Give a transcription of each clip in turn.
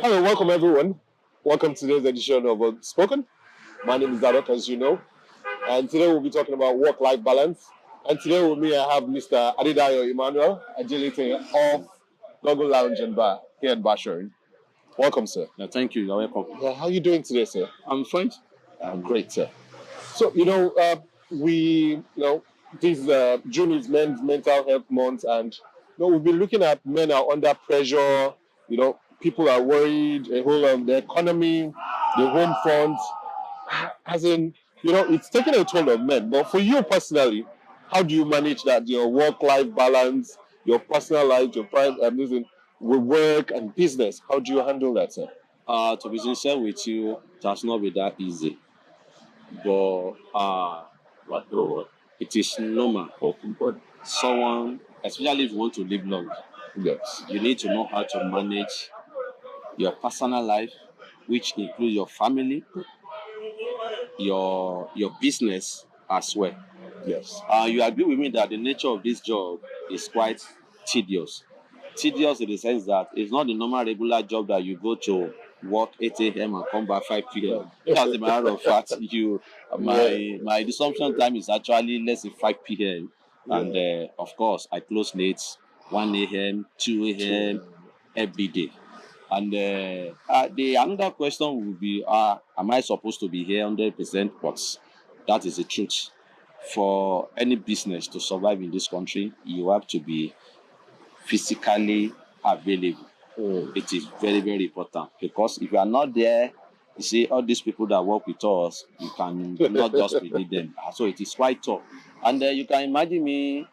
Hello, welcome everyone. Welcome to today's edition of Unspoken. My name is Zadok, as you know, and today we'll be talking about work-life balance. And today with me, I have Mr. Adedayo Emmanuel, Ajeleti of Gurgle Lounge and Bar here in Basharin. Welcome, sir. Thank you. You're welcome. Yeah, how are you doing today, sir? I'm fine. Great, sir. So, this June is Men's Mental Health Month, and we've been looking at men are under pressure. People are worried. A whole of the economy, the home front, as in, it's taking a toll on men. But for you personally, how do you manage that? Your work-life balance, your personal life, your private, with work and business. How do you handle that, sir? To be sincere with you, it has not been that easy. But it is normal for someone, especially if you want to live long. Yes. You need to know how to manage your personal life, which includes your family, your business as well. Yes. You agree with me that the nature of this job is quite tedious. Tedious in the sense that it's not the normal regular job that you go to work 8 a.m. and come back 5 p.m. As a matter of fact, my assumption time is actually less than 5 p.m. And of course, I close late, 1 a.m., 2 a.m. every day. And the another question would be, am I supposed to be here 100%? But that is the truth. For any business to survive in this country, you have to be physically available. It is very, very important, because if you are not there, you see all these people that work with us, you can not just predict them. So it is quite tough. And you can imagine me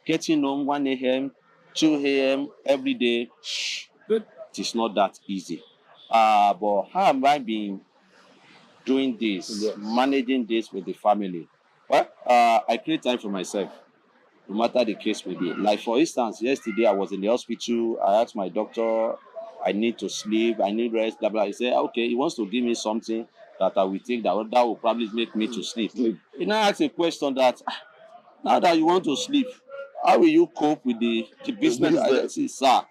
getting home 1 a.m., 2 a.m. every day. It is not that easy. But how have I been doing this, managing this with the family? Well, I create time for myself, no matter the case may be. Like, for instance, yesterday I was in the hospital. I asked my doctor, I need to sleep, I need rest, blah, blah. He said, okay, he wants to give me something that I will think that will probably make me to sleep. He now asked a question that, now that you want to sleep, how will you cope with the business? I said, sir,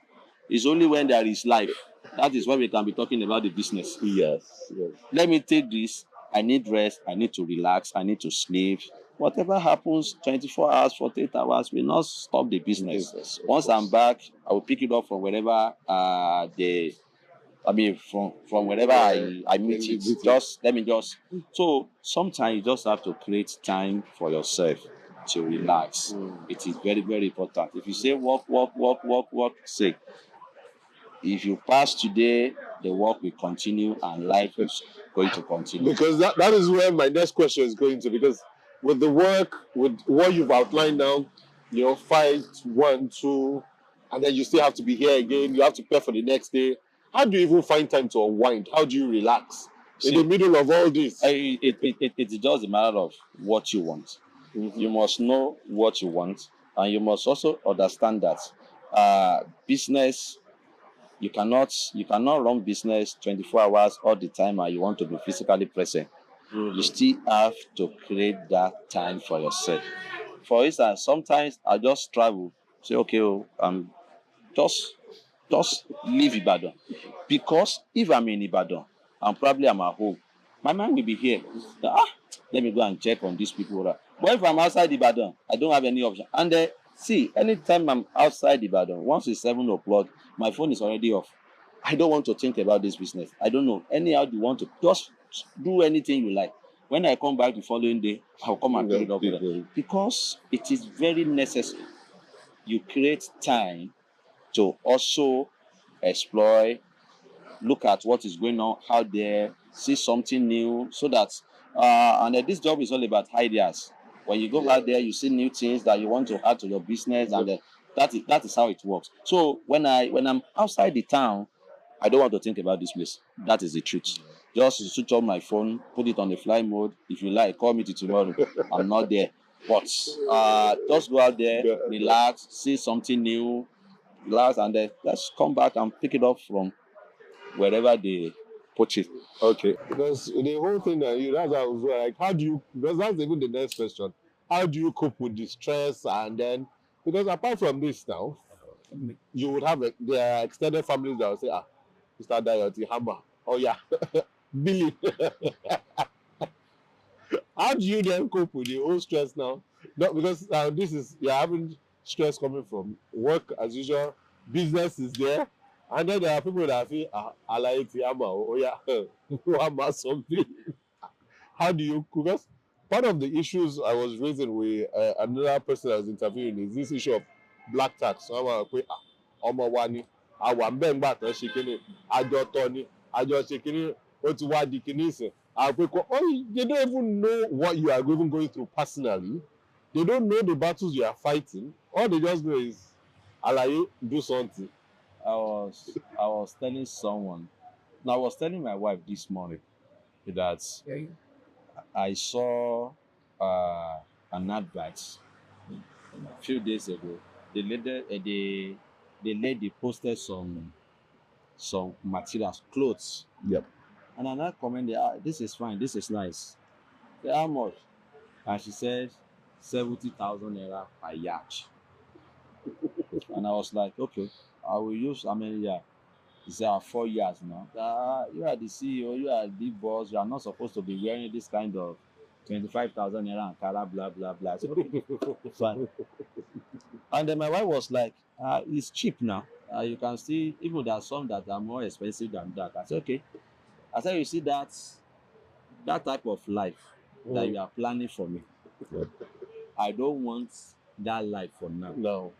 it's only when there is life. That is when we can be talking about the business. Yes. Let me take this. I need rest. I need to relax. I need to sleep. Whatever happens, 24 hours, 48 hours, will not stop the business. Once I'm back, I will pick it up from wherever from wherever I meet it. So sometimes you just have to create time for yourself to relax. It is very, very important. If you say work, say, if you pass today, the work will continue and life is going to continue. Because that is where my next question is going to, because with the work, with what you've outlined now, fight, 1, 2, and then you still have to be here again, you have to prepare for the next day. How do you even find time to unwind? How do you relax in the middle of all this? It's just a matter of what you want. You must know what you want, and you must also understand that business, you cannot run business 24 hours all the time and you want to be physically present. You still have to create that time for yourself. For instance, sometimes I just travel, say, okay, just leave Ibadan. Because if I'm in Ibadan and probably I'm at home, my mind will be here. Let me go and check on these people. But if I'm outside Ibadan, I don't have any option. And see, anytime I'm outside Ibadan, once it's 7 o'clock, my phone is already off. I don't want to think about this business. I don't know. Anyhow, you want to just do anything you like. When I come back the following day, I'll come and pick it up with them. Because it is very necessary. You create time to also explore, look at what is going on out there, see something new, so that this job is all about ideas. When you go out there, you see new things that you want to add to your business, and that is how it works. So when I'm outside the town, I don't want to think about this place. That is the truth. Just switch on my phone, put it on the fly mode. If you like, call me tomorrow. I'm not there. But just go out there, relax, see something new, relax, and then let's come back and pick it up from wherever they put it. Okay. Because the whole thing that's how like, how do you, because that's even the next question. How do you cope with the stress? And then, because apart from this now, you would have there are extended families that will say, Mr. Adedayo, hammer. Oh yeah, Billy. How do you then cope with the whole stress now? Not because this is you're having stress coming from work as usual, business is there, and then there are people that feel Ajeleti hammer. Oh yeah, hammer something. How do you? Because part of the issues I was raising with another person I was interviewing is this issue of black tax. So I'm like, ọmọ wa ni àwa ń bẹ̀ ń gbà tán ṣe kínní àjọ tọ́ ni àjọ ṣe kínní ó ti wá di kínní ìsìn àpékọ they don't even know what you are even going through personally. They don't know the battles you are fighting. All they just know is àlàyé do something. I was telling someone. Now I was telling my wife this morning that I saw an advert a few days ago. The lady posted some materials, clothes. Yep. And I now commented, this is fine, this is nice. I said, how much? And she said 70,000 naira per yard. And I was like, okay, I will use how many years? He said, 4 years now. You are the CEO, you are the big boss, you are not supposed to be wearing this kind of 25,000 naira and color, blah, blah, blah. So, fine. And then my wife was like, it's cheap now. You can see, even there are some that are more expensive than that. I said, okay. I said, you see that type of life that you are planning for me. I don't want that life for now. No.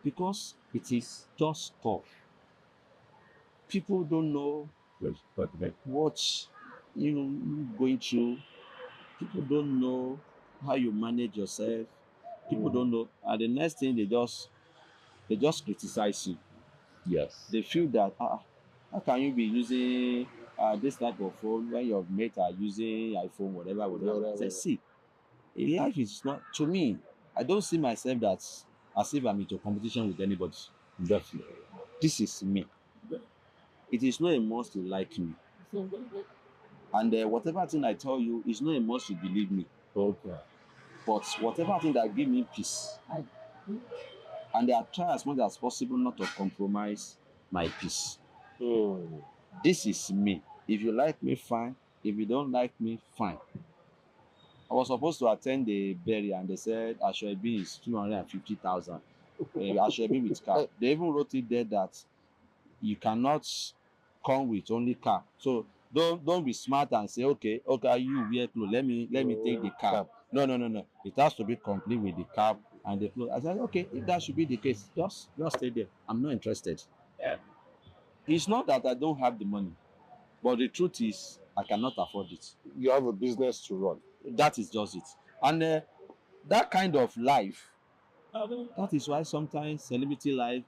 Because it is just tough. People don't know what you're going through. People don't know how you manage yourself. People don't know. And the next thing, they just criticize you. Yes. They feel that how can you be using this type of phone when your mates are using iPhone, whatever. I say, see, life is not, to me, I don't see myself that as if I'm into competition with anybody. Definitely. This is me. It is not a must to like me. And whatever thing I tell you, is not a must to believe me. Okay. But whatever thing that give me peace, and I try as much as possible not to compromise my peace. This is me. If you like me, fine. If you don't like me, fine. I was supposed to attend the burial and they said Ajeleti is 250,000. Ajeleti with car. They even wrote it there that you cannot come with only car. So don't be smart and say, okay, you wear clothes. Let me take the cab. No. It has to be complete with the cab and the clothes. I said, okay, if that should be the case, just stay there. I'm not interested. Yeah. It's not that I don't have the money, but the truth is I cannot afford it. You have a business to run. That is just it. And that kind of life, that is why sometimes celebrity life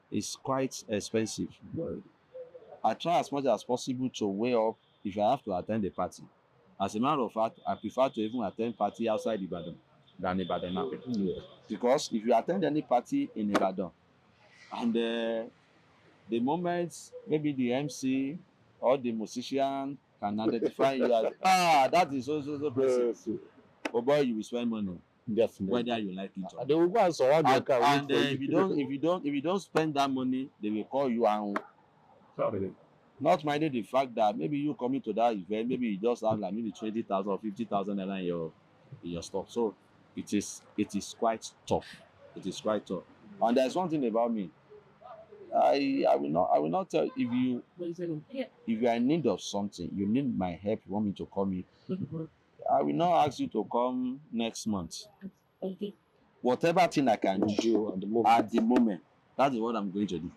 is quite expensive. I try as much as possible to weigh up if I have to attend a party. As a matter of fact, I prefer to even attend party outside Ibadan than Ibadan. Yeah. Because if you attend any party in Ibadan, and the moment maybe the MC or the musician can identify you as that is so person. Oh boy, you will spend money. Definitely. Whether you like it or not. They will go and surround your car. And if you don't spend that money, they will call you and not minding the fact that maybe you coming to that event, maybe you just have like maybe 20,000 or 50,000 in your stock. So it is quite tough. It is quite tough. And there's one thing about me. I will not tell if you are in need of something, you need my help, you want me to come in. I will not ask you to come next month. Whatever thing I can do at the moment, that is what I'm going to do.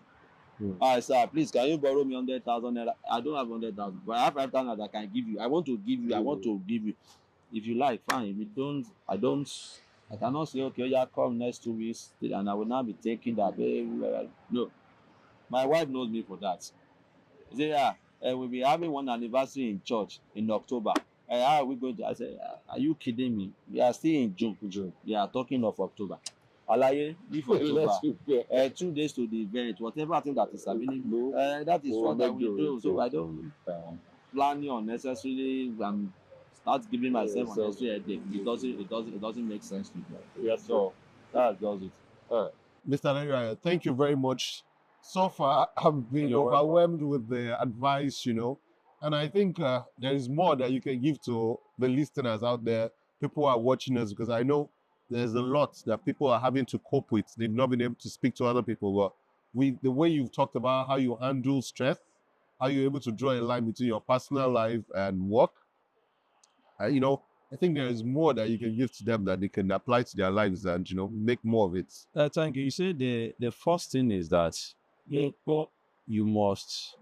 Sir, please, can you borrow me 100,000 naira? I don't have 100,000, but I have 5,000 that I can give you. I want to give you. If you like, fine. If you don't, I cannot say, okay, yeah, come next 2 weeks, and I will not be taking that. No. My wife knows me for that. She said, we'll be having one anniversary in church in October. How are we going to? I said, are you kidding me? We are still in June. We are talking of October. Alaye, if October, 2 days to the event, whatever thing that is available, that is what I will do. So I don't plan unnecessarily and start giving myself unnecessary headache. It doesn't make sense to me. Yes, so that does it. Mr. Adedayo, thank you very much. So far, I've been overwhelmed with the advice, and I think there is more that you can give to the listeners out there, people who are watching us, because I know there's a lot that people are having to cope with. They've not been able to speak to other people. But the way you've talked about how you handle stress, how you're able to draw a line between your personal life and work, I think there is more that you can give to them that they can apply to their lives and, make more of it. Thank you. You see, the first thing is that you must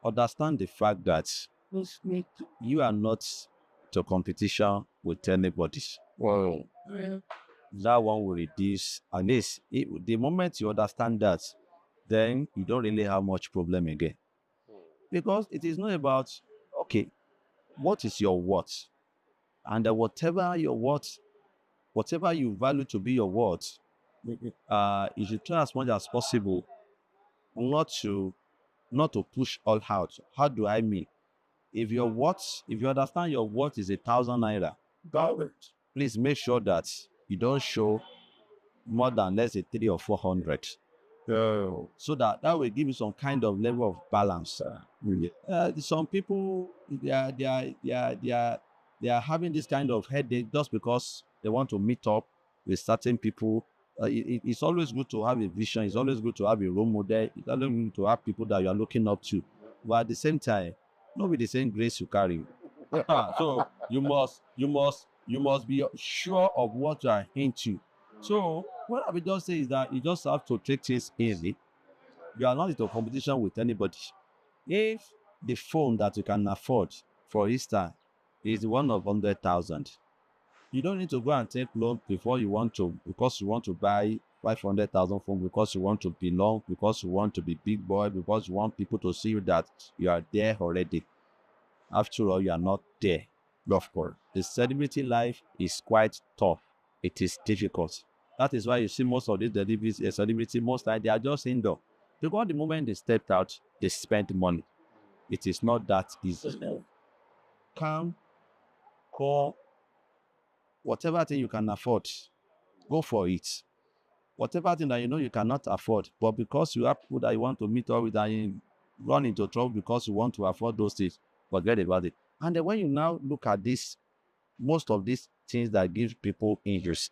understand the fact that you are not to competition with anybody. Wow. That one will reduce. At least the moment you understand that, then you don't really have much problem again. Because it is not about, okay, what is your worth? And whatever your worth, whatever you value to be your worth, you should try as much as possible not to push all out. How do I mean? If you understand your worth is 1,000 naira, please make sure that you don't show more than, let's say, 300 or 400. So that will give you some kind of level of balance. Some people they are having this kind of headache just because they want to meet up with certain people. It's always good to have a vision. It's always good to have a role model. It's always good to have people that you are looking up to. But at the same time, not with the same grace you carry. So you must be sure of what you are into. So what I would just say is that you just have to take things easy. You are not into competition with anybody. If the phone that you can afford, for instance, is one of 100,000, you don't need to go and take loan because you want to buy 500,000 phone, because you want to belong, because you want to be big boy, because you want people to see you that you are there already. After all, you are not there. Of course, the celebrity life is quite tough. It is difficult. That is why you see most of these celebrities, most time they are just indoor. Because the moment they stepped out, they spent money. It is not that easy. Come, call, whatever thing you can afford, go for it. Whatever thing that you cannot afford, but because you have people that you want to meet up with and you run into trouble because you want to afford those things, forget about it. And then when you now look at this, most of these things that give people injuries,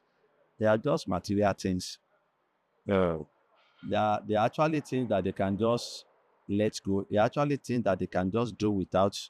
they are just material things. They are actually things that they can just let go. They are actually things that they can just do without.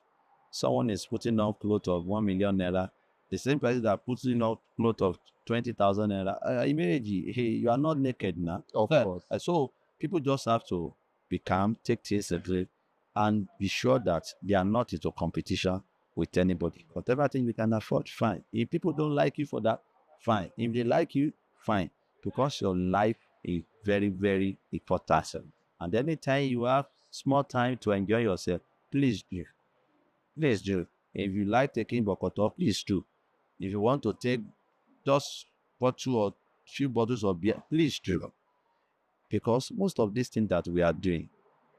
Someone is putting on clothes of 1 million naira. The same person that puts on clothes of 20,000 naira. Immediately, hey, you are not naked now. Of course. So people just have to be calm, take things seriously, and be sure that they are not into competition with anybody. Whatever thing you can afford, fine. If people don't like you for that, fine. If they like you, fine. Because your life is very, very important. And anytime you have small time to enjoy yourself, please do. Please do. If you like taking bokoto, please do. If you want to take just 2 or 3 bottles of beer, please do. Because most of these things that we are doing,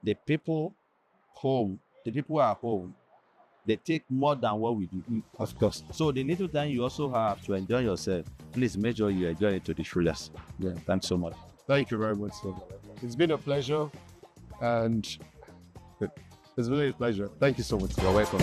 the people who are home, they take more than what we do. Of course. So the little time you also have to enjoy yourself, please make sure you enjoy it to the fullest. Yeah. Thanks so much. Thank you very much, sir. It's been a pleasure, and it's really a pleasure. Thank you so much. You're welcome.